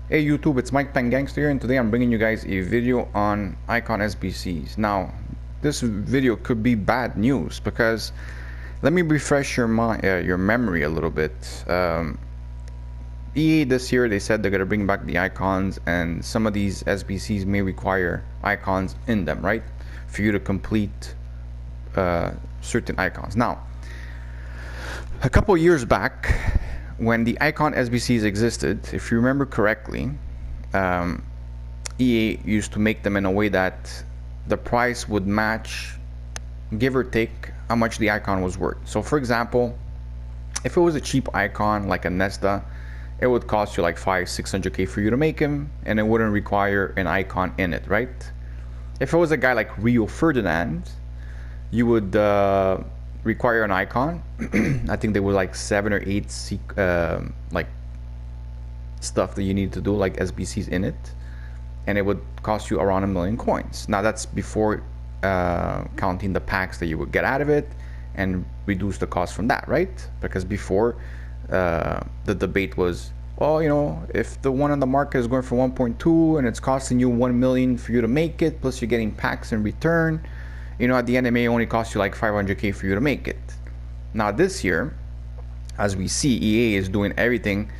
Hey YouTube, it's Mike Peng Gangster here, and today I'm bringing you guys a video on Icon SBCs. Now, this video could be bad news because let me refresh your memory a little bit. EA this year, they said they're gonna bring back the icons, and some of these SBCs may require icons in them, right? For you to complete certain icons. Now, a couple years back, when the icon SBCs existed, if you remember correctly, EA used to make them in a way that the price would match, give or take, how much the icon was worth. So for example, if it was a cheap icon like a Nesta, it would cost you like 500-600k for you to make him, and it wouldn't require an icon in it, right? If it was a guy like Rio Ferdinand, you would require an icon. I think there were like 7 or 8 like stuff that you need to do, like SBCs in it, and it would cost you around 1 million coins. Now that's before counting the packs that you would get out of it and reduce the cost from that, right? Because before the debate was, well, you know, if the one on the market is going for 1.2 and it's costing you 1 million for you to make it, plus you're getting packs in return, you know, at the end it may only cost you like 500k for you to make it. Now this year, as we see, EA is doing everything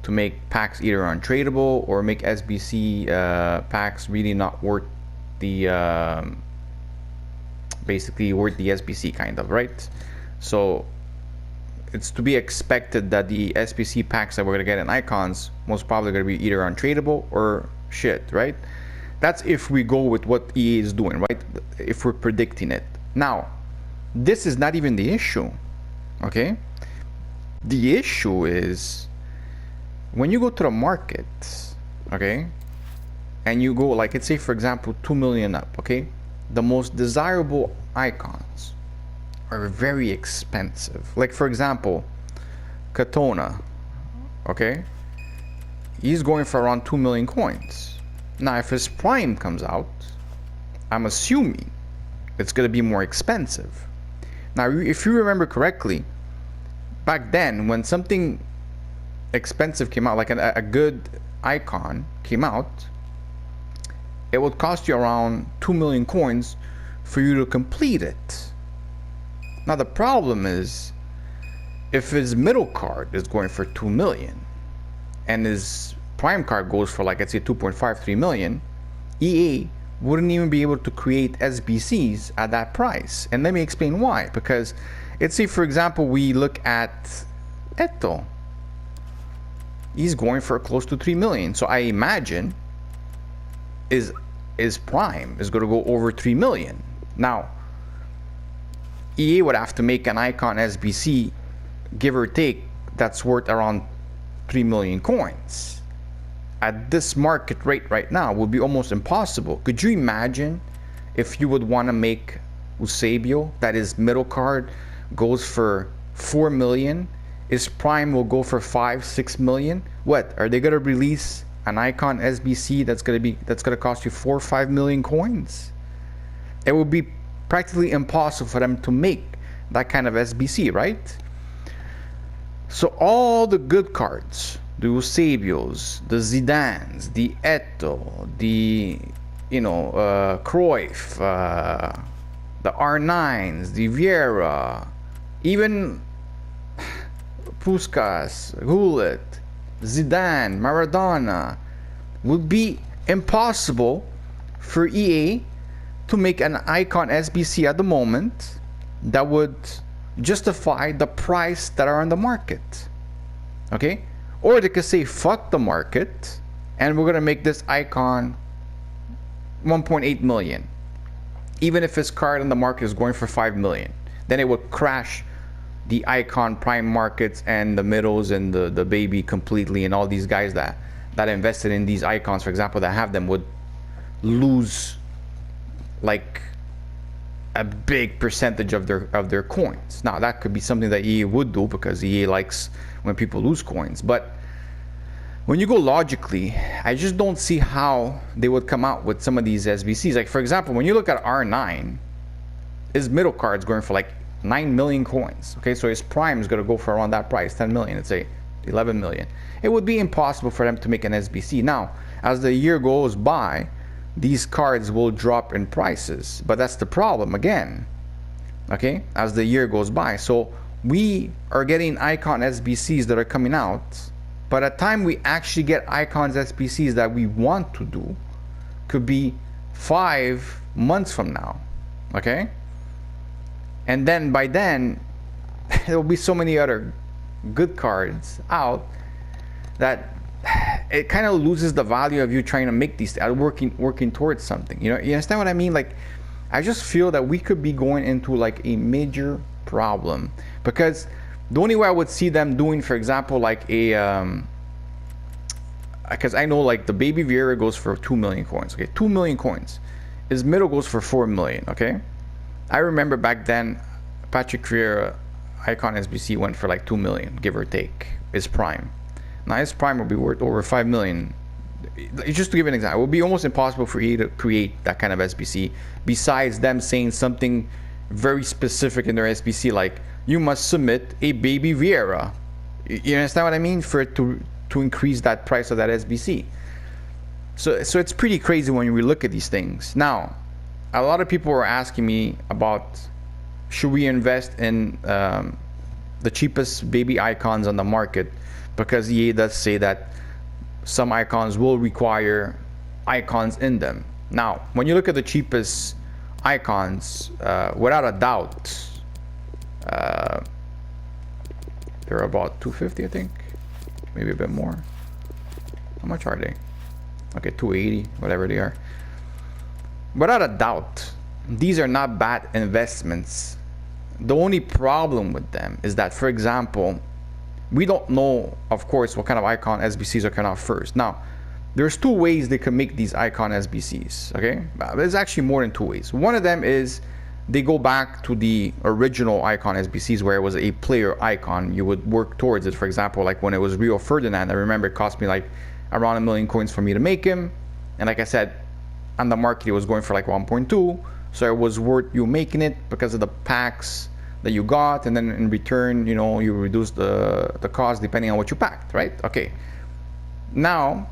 to make packs either untradeable or make SBC packs really not worth the basically worth the SBC, kind of, right? So it's to be expected that the SBC packs that we're gonna get in icons most probably gonna be either untradeable or shit, right? That's if we go with what EA is doing, right? If we're predicting it. Now, this is not even the issue, okay? The issue is when you go to the market, okay, and you go, like, let's say for example 2 million up, okay? The most desirable icons are very expensive. Like for example, Katona, okay? He's going for around 2 million coins. Now, if his prime comes out, I'm assuming it's going to be more expensive. Now, if you remember correctly, back then, when something expensive came out, like a good icon came out, it would cost you around 2 million coins for you to complete it. Now, the problem is, if his middle card is going for 2 million and his prime card goes for, like, let's say 2.53 million, EA wouldn't even be able to create SBCs at that price. And let me explain why. Because let's say for example we look at Eto, he's going for close to 3 million. So I imagine his prime is going to go over 3 million. Now EA would have to make an icon SBC, give or take, that's worth around 3 million coins. At this market rate right now would be almost impossible. Could you imagine if you would want to make Eusebio, that his middle card goes for 4 million, his prime will go for 5-6 million? What are they going to release an icon SBC that's going to cost you 4 or 5 million coins? It would be practically impossible for them to make that kind of SBC, right? So all the good cards, the Eusebios, the Zidans, the Eto, the, you know, Cruyff, the R9s, the Vieira, even Puskas, Gullit, Zidane, Maradona, would be impossible for EA to make an icon SBC at the moment that would justify the price that are on the market, okay? Or they could say, fuck the market, and we're gonna make this icon 1.8 million. Even if his card on the market is going for 5 million, then it would crash the icon prime markets and the middles and the baby completely, and all these guys that invested in these icons, for example, that have them, would lose like a big percentage of their coins. Now that could be something that EA would do, because EA likes when people lose coins. But when you go logically, I just don't see how they would come out with some of these SBCs. Like for example, when you look at R9, his middle card's going for like 9 million coins. Okay, so his prime is going to go for around that price, 10 million. Let's say 11 million. It would be impossible for them to make an SBC. Now, as the year goes by, these cards will drop in prices, but that's the problem again, okay, as the year goes by. So we are getting icon SBCs that are coming out, but at the time we actually get icons SBCs that we want to do could be 5 months from now, okay? And then by then there will be so many other good cards out that it kind of loses the value of you trying to make these working towards something. You know, you understand what I mean? Like, I just feel that we could be going into like a major problem, because the only way I would see them doing, for example, like a because I know like the Baby Vieira goes for 2 million coins. Okay, 2 million coins. His middle goes for 4 million. Okay, I remember back then Patrick Vieira icon SBC went for like 2 million, give or take, his prime. Now his prime will be worth over 5 million. Just to give an example, it would be almost impossible for you to create that kind of SBC, besides them saying something very specific in their SBC, like you must submit a Baby Vieira. You understand what I mean? For it to increase that price of that SBC. So it's pretty crazy when we look at these things. Now, a lot of people are asking me about, should we invest in the cheapest baby icons on the market, because EA does say that some icons will require icons in them. Now, when you look at the cheapest icons, without a doubt, they're about 250, I think, maybe a bit more. How much are they? Okay, 280, whatever they are. Without a doubt, these are not bad investments. The only problem with them is that, for example, we don't know, of course, what kind of icon SBCs are coming out first. Now, there's two ways they can make these icon SBCs, okay? There's actually more than two ways. One of them is they go back to the original icon SBCs where it was a player icon. You would work towards it. For example, like when it was Rio Ferdinand, I remember it cost me like around 1 million coins for me to make him. And like I said, on the market, it was going for like 1.2. So it was worth you making it because of the packs that you got, and then in return, you know, you reduce the cost depending on what you packed, right? Okay. Now,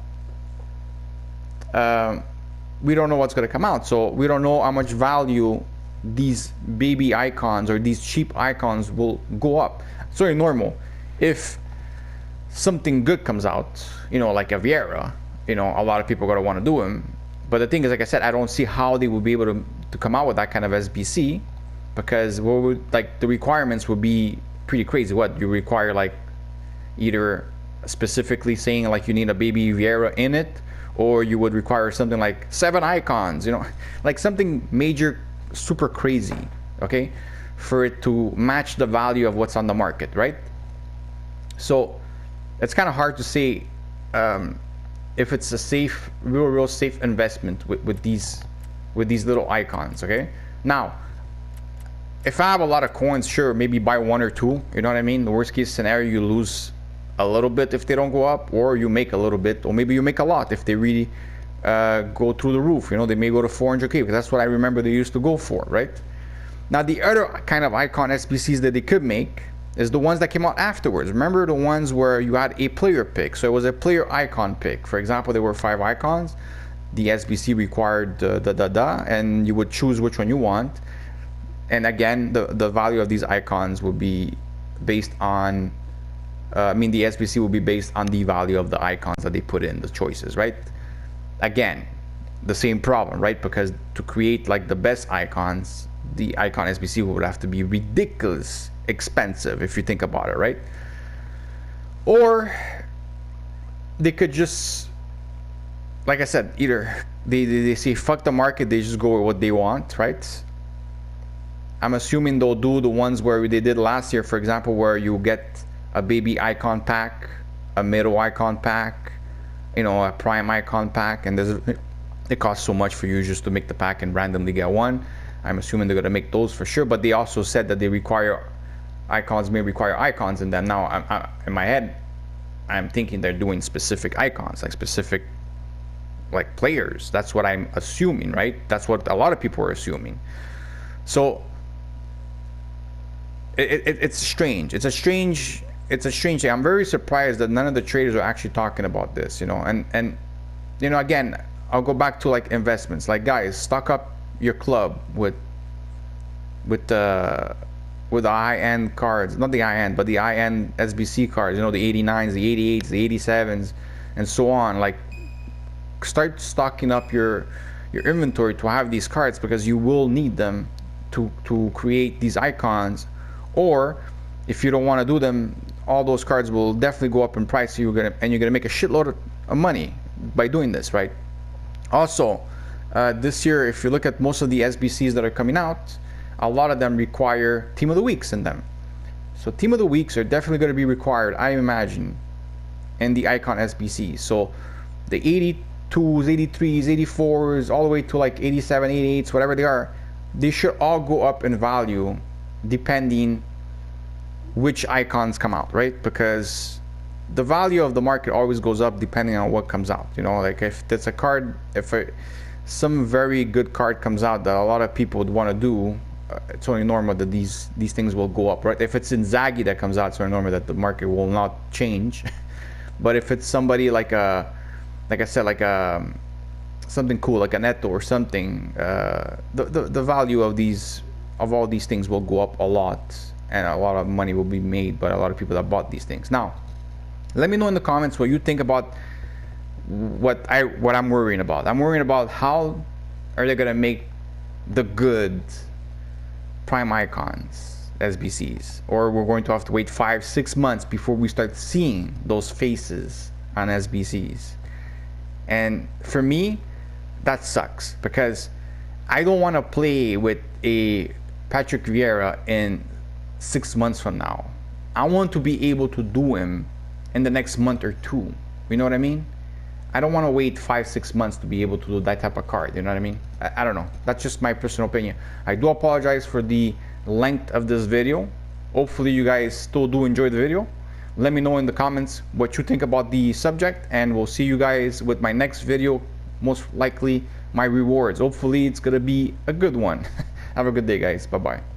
we don't know what's going to come out, so we don't know how much value these baby icons or these cheap icons will go up. It's very normal. If something good comes out, you know, like a Vieira, you know, a lot of people are going to want to do him. But the thing is, like I said, I don't see how they would be able to come out with that kind of SBC, because what would, like, the requirements would be pretty crazy. What you require, like either specifically saying like you need a Baby Vieira in it, or you would require something like 7 icons, you know, like something major, super crazy, okay, for it to match the value of what's on the market, right? So it's kind of hard to say if it's a safe, real safe investment with these little icons, okay? Now, if I have a lot of coins, sure, maybe buy 1 or 2, you know what I mean? The worst case scenario, you lose a little bit if they don't go up, or you make a little bit, or maybe you make a lot if they really go through the roof. You know, they may go to 400k, because that's what I remember they used to go for, right? Now, the other kind of icon SBCs that they could make is the ones that came out afterwards. Remember the ones where you had a player pick? So it was a player icon pick. For example, there were 5 icons. The SBC required and you would choose which one you want. And again, the value of these icons would be based on, the SBC will be based on the value of the icons that they put in, the choices, right? Again, the same problem, right? Because to create like the best icons, the icon SBC would have to be ridiculous expensive if you think about it, right? Or they could just, like I said, either they say fuck the market, they just go with what they want, right? I'm assuming they'll do the ones where they did last year, for example, where you get a baby icon pack, a middle icon pack, you know, a prime icon pack, and it costs so much for you just to make the pack and randomly get one. I'm assuming they're gonna make those for sure, but they also said that they require icons, may require icons in them. Now, in my head, I'm thinking they're doing specific icons, like specific, like players. That's what I'm assuming, right? That's what a lot of people are assuming. So it's strange. It's a strange it's a strange thing. I'm very surprised that none of the traders are actually talking about this, you know. And you know, again, I'll go back to like investments. Like, guys, stock up your club with the high-end cards, not the high-end, but the high-end SBC cards. You know, the 89s, the 88s, the 87s, and so on. Like, start stocking up your inventory to have these cards, because you will need them to create these icons. Or if you don't want to do them, all those cards will definitely go up in price. So you're gonna make a shitload of money by doing this, right? Also, this year, if you look at most of the SBCs that are coming out, a lot of them require Team of the Weeks in them. So Team of the Weeks are definitely going to be required, I imagine, in the Icon SBCs. So the 82s, 83s, 84s, all the way to like 87, 88s, whatever they are, they should all go up in value depending which icons come out, right? Because the value of the market always goes up depending on what comes out. You know, like if there's a card, some very good card comes out that a lot of people would want to do, it's only normal that these things will go up, right? If it's Inzaghi that comes out, it's only normal that the market will not change. But if it's somebody like like I said, like something cool, like a Neto or something, the value of all these things will go up a lot, and a lot of money will be made by a lot of people that bought these things. Now, let me know in the comments what you think about what I'm worrying about. I'm worrying about how are they gonna make the good prime icons SBCs, or we're going to have to wait 5-6 months before we start seeing those faces on SBCs. And for me, that sucks, because I don't want to play with a Patrick Vieira in 6 months from now. I want to be able to do him in the next month or two. You know what I mean? I don't want to wait 5-6 months to be able to do that type of card. You know what I mean? I don't know. That's just my personal opinion. I do apologize for the length of this video. Hopefully you guys still do enjoy the video. Let me know in the comments what you think about the subject, and we'll see you guys with my next video. Most likely my rewards. Hopefully it's gonna be a good one. Have a good day, guys. Bye bye.